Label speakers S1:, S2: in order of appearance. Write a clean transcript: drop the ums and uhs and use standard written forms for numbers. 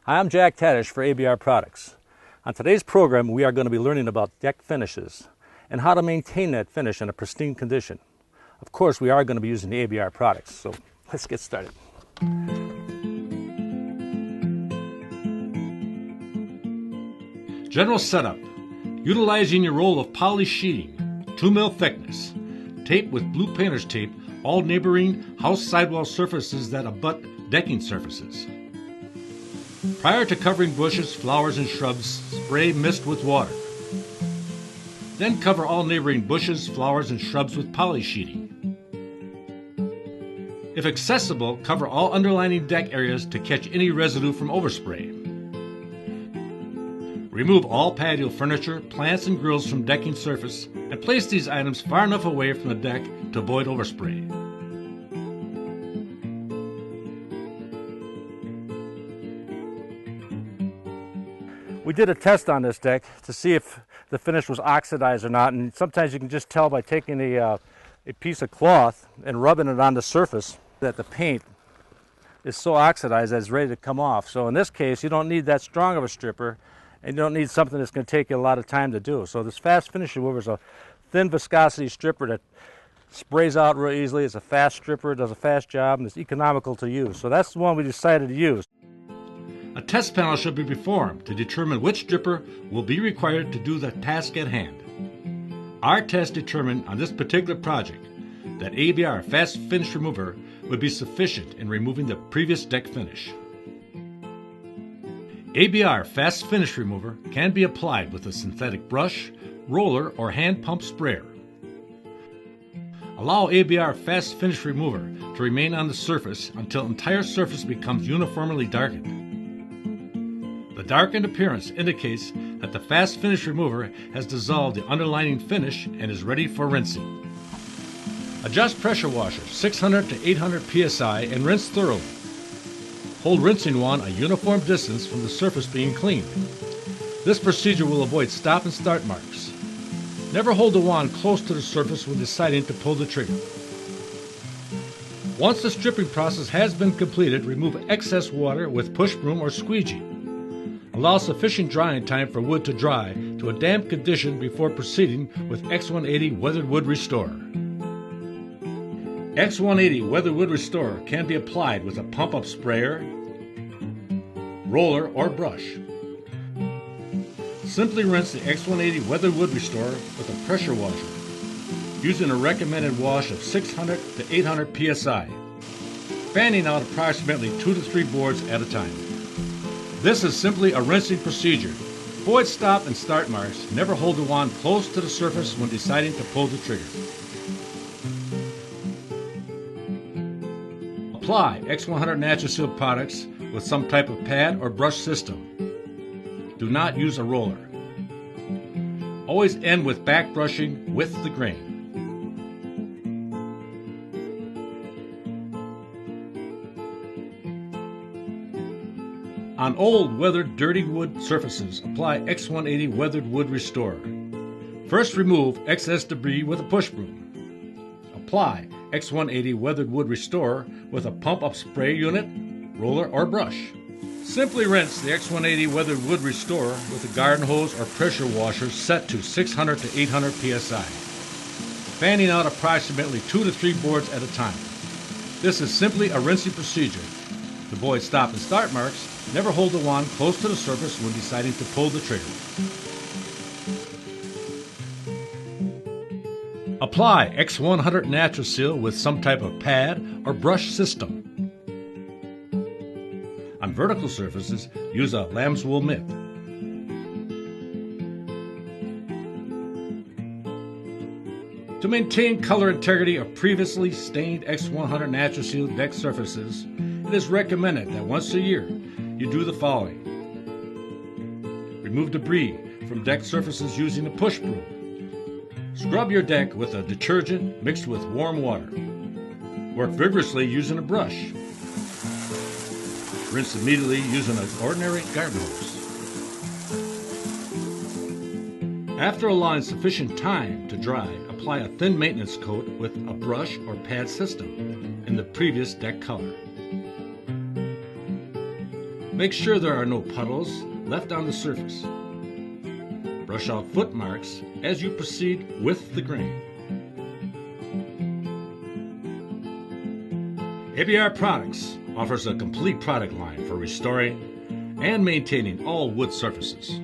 S1: Hi, I'm Jack Tadish for ABR Products. On today's program, we are going to be learning about deck finishes and how to maintain that finish in a pristine condition. Of course, we are going to be using the ABR products, so let's get started.
S2: General setup: utilizing your roll of poly sheeting, 2 mm thickness. Tape with blue painter's tape all neighboring house sidewall surfaces that abut decking surfaces. Prior to covering bushes, flowers, and shrubs, spray mist with water. Then cover all neighboring bushes, flowers, and shrubs with poly sheeting. If accessible, cover all underlining deck areas to catch any residue from overspray. Remove all patio furniture, plants, and grills from decking surface and place these items far enough away from the deck to avoid overspray.
S1: We did a test on this deck to see if the finish was oxidized or not, and sometimes you can just tell by taking a piece of cloth and rubbing it on the surface that the paint is so oxidized that it's ready to come off. So in this case, you don't need that strong of a stripper, and you don't need something that's going to take you a lot of time to do. So this fast finish remover is a thin viscosity stripper that sprays out real easily. It's a fast stripper, does a fast job, and it's economical to use. So that's the one we decided to use.
S2: A test panel should be performed to determine which stripper will be required to do the task at hand. Our test determined on this particular project that ABR Fast Finish Remover would be sufficient in removing the previous deck finish. ABR Fast Finish Remover can be applied with a synthetic brush, roller, or hand pump sprayer. Allow ABR Fast Finish Remover to remain on the surface until entire surface becomes uniformly darkened. The darkened appearance indicates that the Fast Finish Remover has dissolved the underlining finish and is ready for rinsing. Adjust pressure washer 600 to 800 psi and rinse thoroughly. Hold rinsing wand a uniform distance from the surface being cleaned. This procedure will avoid stop and start marks. Never hold the wand close to the surface when deciding to pull the trigger. Once the stripping process has been completed, remove excess water with push broom or squeegee. Allow sufficient drying time for wood to dry to a damp condition before proceeding with X180 Weathered Wood Restorer. X180 Weathered Wood Restorer can be applied with a pump-up sprayer, roller, or brush. Simply rinse the X180 Weathered Wood Restorer with a pressure washer, using a recommended wash of 600 to 800 psi, fanning out approximately 2 to 3 boards at a time. This is simply a rinsing procedure. Avoid stop and start marks. Never hold the wand close to the surface when deciding to pull the trigger. Apply X100 Natural Seal products with some type of pad or brush system. Do not use a roller. Always end with back brushing with the grain. On old, weathered, dirty wood surfaces, apply X180 Weathered Wood Restorer. First, remove excess debris with a push broom. Apply X180 Weathered Wood Restorer with a pump-up spray unit, roller, or brush. Simply rinse the X180 Weathered Wood Restorer with a garden hose or pressure washer set to 600 to 800 psi, fanning out approximately 2 to 3 boards at a time. This is simply a rinsing procedure. To avoid stop and start marks, never hold the wand close to the surface when deciding to pull the trigger. Apply X100 Natural Seal with some type of pad or brush system. On vertical surfaces, use a lamb's wool mitt. To maintain color integrity of previously stained X100 Natural Seal deck surfaces, it is recommended that once a year you do the following. Remove debris from deck surfaces using a push broom. Scrub your deck with a detergent mixed with warm water. Work vigorously using a brush. Rinse immediately using an ordinary garden hose. After allowing sufficient time to dry, apply a thin maintenance coat with a brush or pad system in the previous deck color. Make sure there are no puddles left on the surface. Brush out foot marks as you proceed with the grain. ABR Products offers a complete product line for restoring and maintaining all wood surfaces.